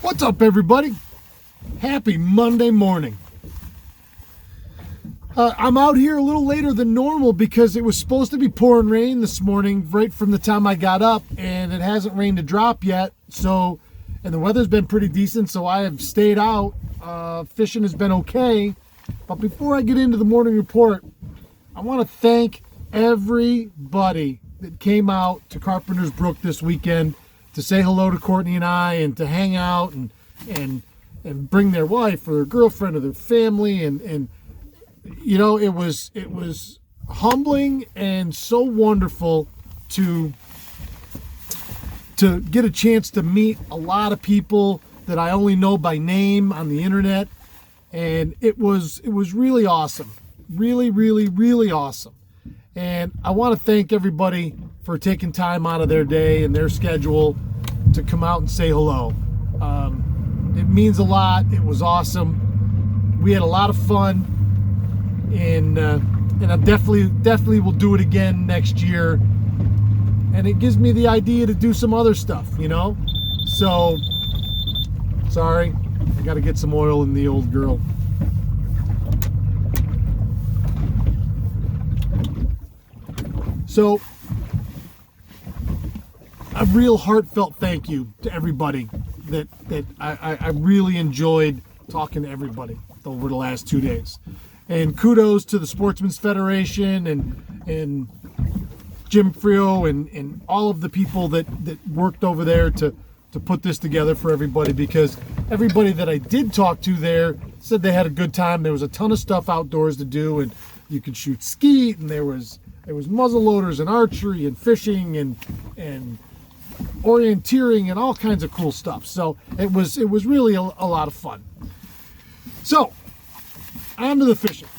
What's up, everybody? Happy Monday morning. I'm out here a little later than normal because it was supposed to be pouring rain this morning right from the time I got up, and it hasn't rained a drop yet. So, and the weather's been pretty decent, so I have stayed out. Fishing has been okay. But before I get into the morning report, I want to thank everybody that came out to Carpenter's Brook this weekend to say hello to Courtney and I, and to hang out and bring their wife or their girlfriend or their family, and you know, it was humbling and so wonderful to get a chance to meet a lot of people that I only know by name on the internet, and it was really awesome, really awesome. And I want to thank everybody for taking time out of their day and their schedule to come out and say hello. It means a lot. It was awesome. We had a lot of fun, and I definitely will do it again next year. And it gives me the idea to do some other stuff, you know. So, sorry, I got to get some oil in the old girl. So, a real heartfelt thank you to everybody that I really enjoyed talking to everybody over the last 2 days. And kudos to the Sportsman's Federation and Jim Frio and all of the people that worked over there to put this together for everybody, because everybody that I did talk to there said they had a good time. There was a ton of stuff outdoors to do, and you could shoot skeet, and there was muzzleloaders and archery and fishing and orienteering and all kinds of cool stuff. So it was really a lot of fun. So on to the fishing.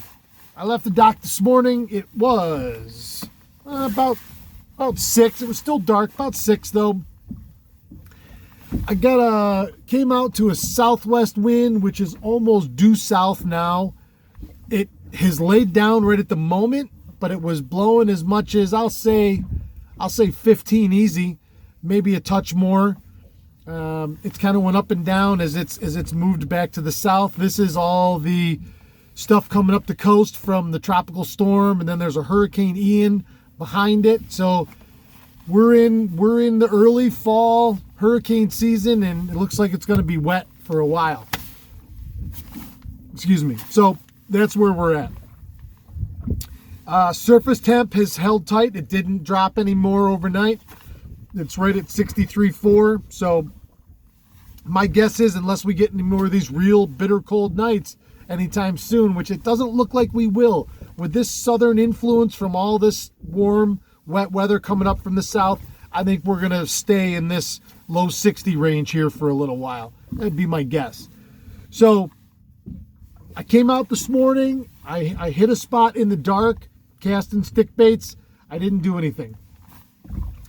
I left the dock this morning. It was about 6. It was still dark, about 6 though. I came out to a southwest wind, which is almost due south now. It has laid down right at the moment, but it was blowing as much as I'll say 15 easy, maybe a touch more. It's kind of went up and down as it's moved back to the south. This is all the stuff coming up the coast from the tropical storm, and then there's a Hurricane Ian behind it. So we're in the early fall hurricane season, and it looks like it's going to be wet for a while. Excuse me. So that's where we're at. Surface temp has held tight. It didn't drop any more overnight. It's right at 63.4. So my guess is, unless we get any more of these real bitter cold nights anytime soon, which it doesn't look like we will, with this southern influence from all this warm, wet weather coming up from the south, I think we're going to stay in this low 60 range here for a little while. That'd be my guess. So I came out this morning. I hit a spot in the dark, casting stick baits. I didn't do anything.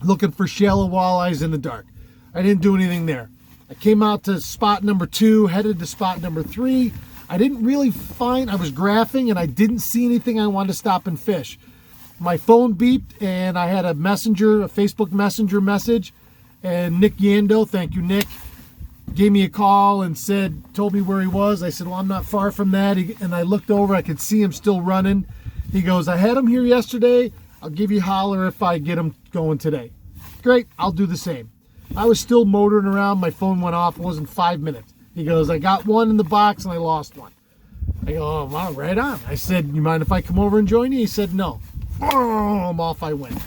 Looking for shallow walleyes in the dark. I didn't do anything there. I came out to spot number 2, headed to spot number 3. I didn't really I was graphing and I didn't see anything I wanted to stop and fish. My phone beeped and I had a Facebook Messenger message, and Nick Yando, thank you Nick, gave me a call and told me where he was. I said, well, I'm not far from that. And I looked over, I could see him still running. He goes, I had him here yesterday. I'll give you a holler if I get him going today. Great, I'll do the same. I was still motoring around. My phone went off. It wasn't 5 minutes. He goes, I got one in the box and I lost one. I go, oh, wow, right on. I said, you mind if I come over and join you? He said, no. Boom, off I went.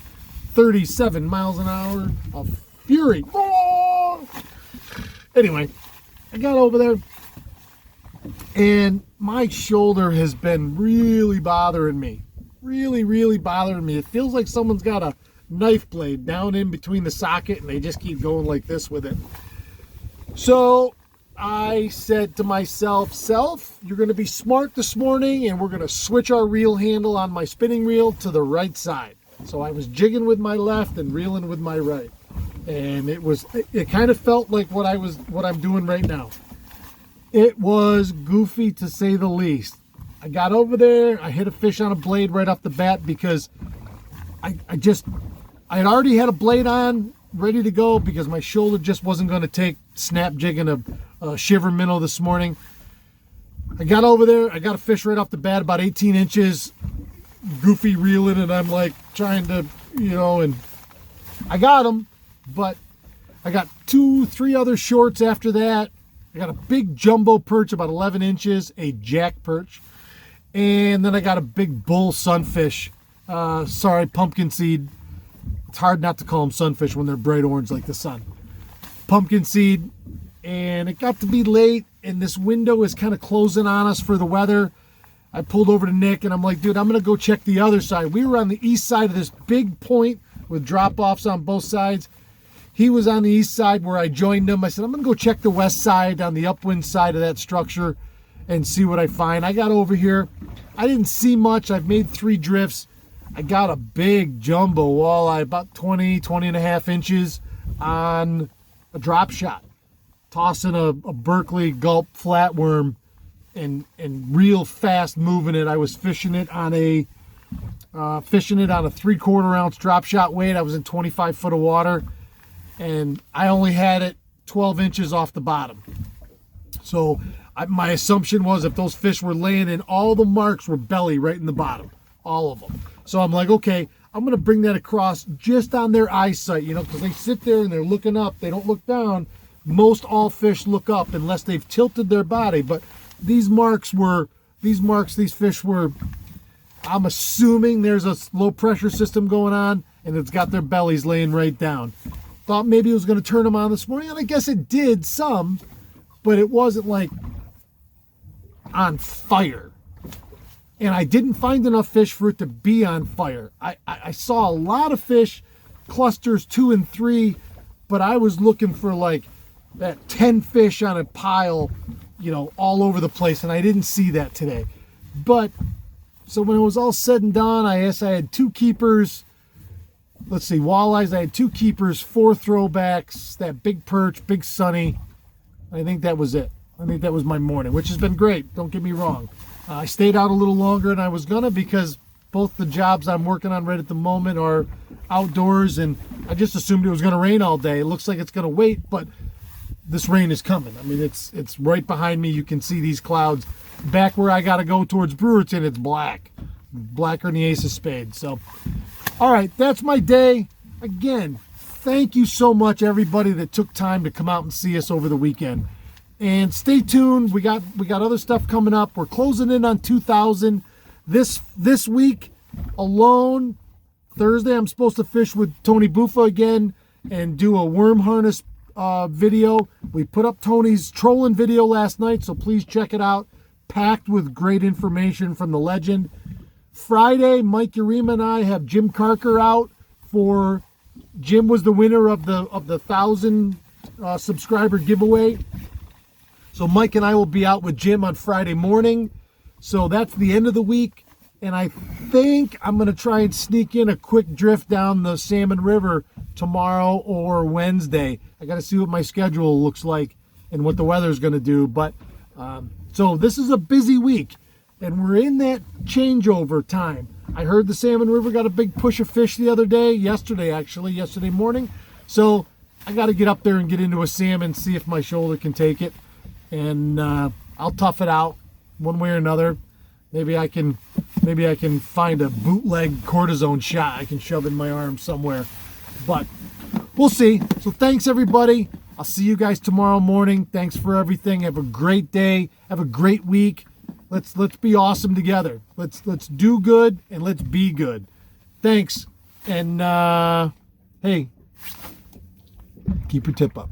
37 miles an hour of fury. Boom. Anyway, I got over there, and my shoulder has been really bothering me. Really bothering me. It feels like someone's got a knife blade down in between the socket, and they just keep going like this with it. So I said to myself, you're going to be smart this morning, and we're going to switch our reel handle on my spinning reel to the right side. So I was jigging with my left and reeling with my right. And it kind of felt like what I'm doing right now. It was goofy, to say the least. I got over there, I hit a fish on a blade right off the bat because I had already had a blade on ready to go because my shoulder just wasn't going to take snap jigging a shiver minnow this morning. I got over there. I got a fish right off the bat, about 18 inches. Goofy reeling, and I'm like trying to, and I got him, but I got 2-3 other shorts after that. I got a big jumbo perch, about 11 inches, a jack perch. And then I got a big bull sunfish. Pumpkin seed. It's hard not to call them sunfish when they're bright orange like the sun. Pumpkin seed. And it got to be late, and this window is kind of closing on us for the weather. I pulled over to Nick, and I'm like, dude, I'm going to go check the other side. We were on the east side of this big point with drop-offs on both sides. He was on the east side where I joined him. I said, I'm going to go check the west side on the upwind side of that structure and see what I find. I got over here. I didn't see much. I've made 3 drifts. I got a big jumbo walleye, about 20 and a half inches on a drop shot. Tossing a Berkeley gulp flatworm and real fast moving it. I was fishing it on a 3/4 ounce drop shot weight. I was in 25 foot of water, and I only had it 12 inches off the bottom. So my assumption was if those fish were laying in, all the marks were belly right in the bottom, all of them. So I'm like, okay, I'm going to bring that across just on their eyesight, because they sit there and they're looking up. They don't look down. Most all fish look up unless they've tilted their body. But these fish were, I'm assuming there's a low pressure system going on and it's got their bellies laying right down. Thought maybe it was going to turn them on this morning, and I guess it did some, but it wasn't like on fire. And I didn't find enough fish for it to be on fire. I saw a lot of fish, clusters 2 and 3, but I was looking for like that 10 fish on a pile, all over the place, and I didn't see that today. But so when it was all said and done, I guess I had 2 keepers. Let's see, walleyes. I had 2 keepers, 4 throwbacks, that big perch, big sunny. I think that was it. I think that was my morning, which has been great. Don't get me wrong. I stayed out a little longer than I was gonna because both the jobs I'm working on right at the moment are outdoors, and I just assumed it was gonna rain all day. It looks like it's gonna wait, but this rain is coming. I mean, it's right behind me. You can see these clouds. Back where I got to go towards Brewerton, it's blacker than the ace of spades. So, all right, that's my day. Again, thank you so much, everybody that took time to come out and see us over the weekend. And stay tuned. We got other stuff coming up. We're closing in on 2,000 this week alone. Thursday, I'm supposed to fish with Tony Buffa again and do a worm harness video. We put up Tony's trolling video last night, so please check it out. Packed with great information from the legend. Friday, Mike Urema and I have Jim Carker out for. Jim was the winner of the 1,000 subscriber giveaway. So Mike and I will be out with Jim on Friday morning. So that's the end of the week, and I think I'm going to try and sneak in a quick drift down the Salmon River tomorrow or Wednesday. I got to see what my schedule looks like and what the weather's going to do. But so this is a busy week, and we're in that changeover time. I heard the Salmon River got a big push of fish the other day, yesterday morning. So I got to get up there and get into a salmon, see if my shoulder can take it, and I'll tough it out one way or another. Maybe I can find a bootleg cortisone shot I can shove in my arm somewhere. But we'll see. So thanks, everybody. I'll see you guys tomorrow morning. Thanks for everything. Have a great day. Have a great week. Let's be awesome together. Let's do good and let's be good. Thanks. And hey, keep your tip up.